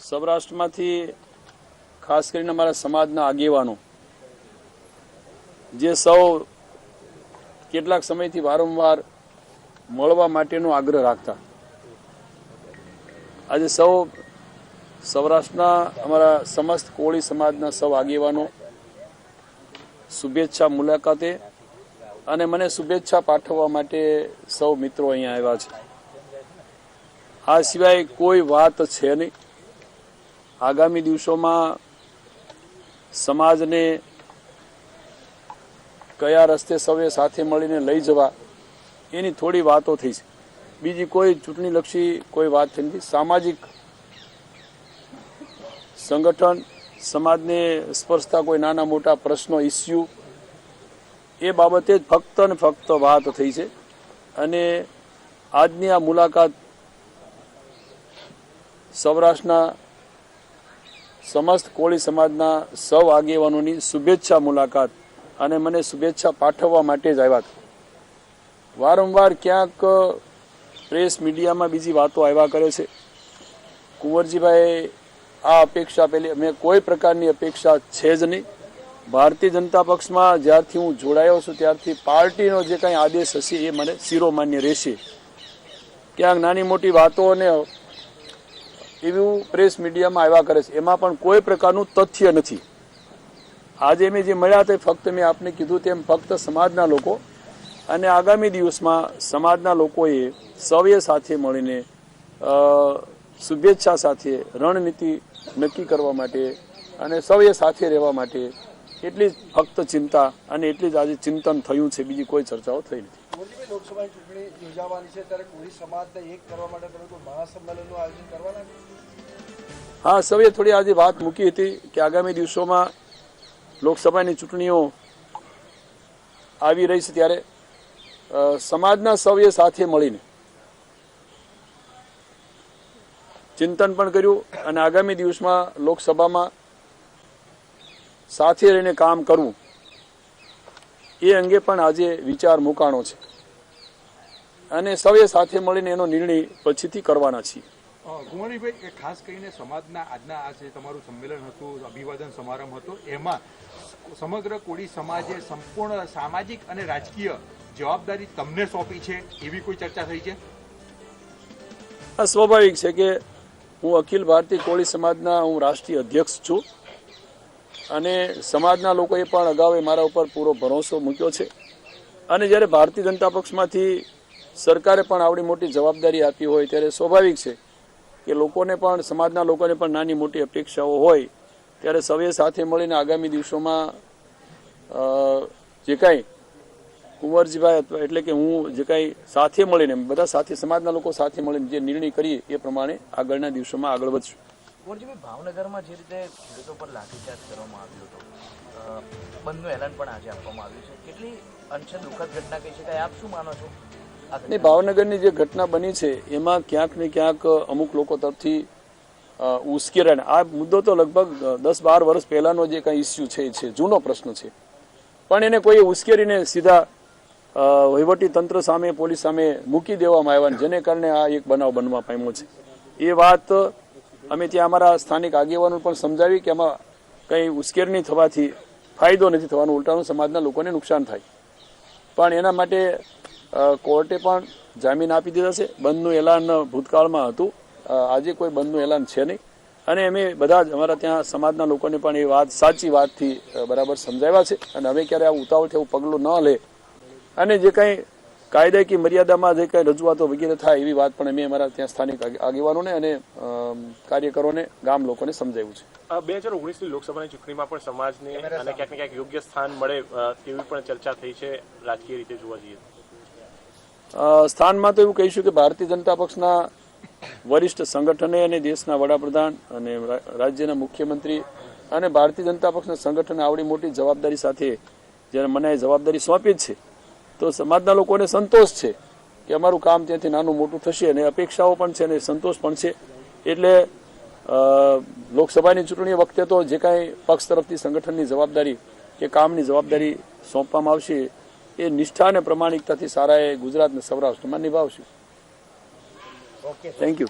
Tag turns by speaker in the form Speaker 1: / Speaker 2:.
Speaker 1: સૌરાષ્ટ્રમાંથી ખાસ કરીને અમારા સમાજના આગેવાનો જે સૌ કેટલાક સમયથી વારંવાર મળવા માટેનો આગ્રહ રાખતા, આજે સૌ સૌરાષ્ટ્રના અમારા સમસ્ત કોળી સમાજના સૌ આગેવાનો શુભેચ્છા મુલાકાતે અને મને શુભેચ્છા પાઠવવા માટે સૌ મિત્રો અહીંયા આવ્યા છે. આ સિવાય કોઈ વાત છે નહીં. આગામી દિવસોમાં સમાજને કયા રસ્તે સૌએ સાથે મળીને લઈ જવા એની થોડી વાતો થઈ છે. બીજી કોઈ ચૂંટણીલક્ષી કોઈ વાત થઈ નથી. સામાજિક સંગઠન, સમાજને સ્પર્શતા કોઈ નાના મોટા પ્રશ્નો, ઇસ્યુ, એ બાબતે જ ફક્ત ને ફક્ત વાત થઈ છે. અને આજની આ મુલાકાત સૌરાષ્ટ્રના સમસ્ત કોળી સમાજના સૌ આગેવાનોની શુભેચ્છા મુલાકાત અને મને શુભેચ્છા પાઠવવા માટે જ આવ્યા હતા. વારંવાર ક્યાંક પ્રેસ મીડિયામાં બીજી વાતો આવ્યા કરે છે. કુંવરજીભાઈ આ અપેક્ષા પેલી, મેં કોઈ પ્રકારની અપેક્ષા છે જ નહીં. ભારતીય જનતા પક્ષમાં જ્યારથી હું જોડાયો છું ત્યારથી પાર્ટીનો જે કાંઈ આદેશ હશે એ મને શિરોમાન્ય રહેશે. ક્યાંક નાની મોટી વાતો અને એવું પ્રેસ મીડિયામાં આવ્યા કરે છે, એમાં પણ કોઈ પ્રકારનું તથ્ય નથી. આજે મેં જે મળ્યા તે ફક્ત મેં આપને કીધું તેમ ફક્ત સમાજના લોકો, અને આગામી દિવસમાં સમાજના લોકોએ સૌએ સાથે મળીને શુભેચ્છા સાથે રણનીતિ નક્કી કરવા માટે અને સૌએ સાથે રહેવા માટે એટલી જ ફક્ત ચિંતા અને એટલી જ આજે ચિંતન થયું છે. બીજી કોઈ ચર્ચાઓ થઈ નથી.
Speaker 2: લોકસભાની ચૂંટણી યોજાવાની છે ત્યારે કોળી સમાજને એક કરવા માટે તમે કોઈ મહાસંમેલનનું આયોજન કરવાના?
Speaker 1: હા, સૌએ થોડી આજે વાત મૂકી હતી કે આગામી દિવસોમાં લોકસભાની ચૂંટણીઓ આવી રહી છે ત્યારે સમાજના સૌએ સાથે મળીને ચિંતન પણ કર્યું અને આગામી દિવસમાં લોકસભામાં સાથે રહીને કામ કરવું એ અંગે પણ આજે વિચાર મુકાણો છે અને સૌએ સાથે મળીને એનો નિર્ણય પછીથી કરવાના છીએ.
Speaker 3: કુંવરજીભાઈ, ખાસ કરીને સમાજના આજના આ જે તમારું સંમેલન હતું, અભિવાદન સમારંભ હતો, એમાં સમગ્ર કોળી સમાજે સંપૂર્ણ સામાજિક અને રાજકીય જવાબદારી તમને સોંપી છે એવી કોઈ ચર્ચા થઈ છે?
Speaker 1: આ સ્વાભાવિક છે કે હું અખિલ ભારતીય કોળી સમાજના રાષ્ટ્રીય અધ્યક્ષ છું અને સમાજના લોકોએ પણ અગાઉ મારા ઉપર પૂરો ભરોસો મૂક્યો છે. અને જ્યારે ભારતીય જનતા પક્ષમાંથી સરકારે પણ આવડી મોટી જવાબદારી આપી હોય ત્યારે સ્વાભાવિક છે કે લોકોને પણ, સમાજના લોકોને પણ નાની મોટી અપેક્ષાઓ હોય ત્યારે સૌએ સાથે મળીને આગામી દિવસોમાં જે કાંઈ કુંવરજીભાઈ એટલે કે હું જે કાંઈ સાથે મળીને બધા સાથે સમાજના લોકો સાથે મળીને જે નિર્ણય કરીએ એ પ્રમાણે આગળના દિવસોમાં આગળ વધશું.
Speaker 4: કુંવરજીભાઈ, ભાવનગરમાં જે રીતે ખેડૂતો પર લાઠીચાર્જ કરવામાં આવ્યો હતો, બંધનું એલાન પણ આજે આપવામાં આવ્યું છે, કેટલી અંશે દુઃખદ ઘટના કહી શકાય, આપ શું માનો છો?
Speaker 1: નહીં, ભાવનગરની જે ઘટના બની છે એમાં ક્યાંક ને ક્યાંક અમુક લોકો તરફથી ઉશ્કેરાને આ મુદ્દો તો લગભગ 10-12 વર્ષ પહેલાનો જે કાંઈ ઇસ્યુ છે જૂનો પ્રશ્ન છે, પણ એને કોઈ ઉશ્કેરીને સીધા વહીવટી તંત્ર સામે, પોલીસ સામે મૂકી દેવામાં આવ્યા, જેને કારણે આ એક બનાવ બનવા પામ્યો છે. એ વાત અમે ત્યાં અમારા સ્થાનિક આગેવાનો પણ સમજાવી કે આમાં કંઈ ઉશ્કેરણી થવાથી ફાયદો નથી થવાનો, ઉલટાનું સમાજના લોકોને નુકસાન થાય. પણ એના માટે કોર્ટે પણ જામીન આપી દીધા છે. બંધનું એલાન ભૂતકાળમાં હતું, આજે કોઈ બંધનું એલાન છે નહીં. અને અમે બધા જ અમારા ત્યાં સમાજના લોકોને પણ એ વાત સાચી વાતથી બરાબર સમજાવ્યા છે. અને હવે ક્યારે આ ઉતાવળથી એવું પગલું ન લે અને જે કંઈ કાયદાકીય મર્યાદામાં જે કંઈ રજૂઆતો વગેરે થાય એવી વાત પણ અમે અમારા ત્યાં સ્થાનિક આગેવાનોને અને કાર્યકરોને, ગામ લોકોને સમજાવ્યું છે.
Speaker 5: 2019ની લોકસભાની ચૂંટણીમાં પણ સમાજને અને ક્યાંક ને ક્યાંક યોગ્ય સ્થાન મળે તેવી પણ ચર્ચા થઈ છે રાજકીય રીતે જોવા જઈએ.
Speaker 1: સ્થાનમાં તો એવું કહીશું કે ભારતીય જનતા પક્ષના વરિષ્ઠ સંગઠને અને દેશના વડાપ્રધાન અને રાજ્યના મુખ્યમંત્રી અને ભારતીય જનતા પક્ષના સંગઠને આવડી મોટી જવાબદારી સાથે જ્યારે મને એ જવાબદારી સોંપી જ છે તો સમાજના લોકોને સંતોષ છે કે અમારું કામ ત્યાંથી નાનું મોટું થશે અને અપેક્ષાઓ પણ છે અને સંતોષ પણ છે. એટલે લોકસભાની ચૂંટણી વખતે તો જે કાંઈ પક્ષ તરફથી સંગઠનની જવાબદારી કે કામની જવાબદારી સોંપવામાં આવશે એ નિષ્ઠા અને પ્રમાણિકતાથી સારાએ ગુજરાત અને સૌરાષ્ટ્રમાં નિભાવશું. Thank you.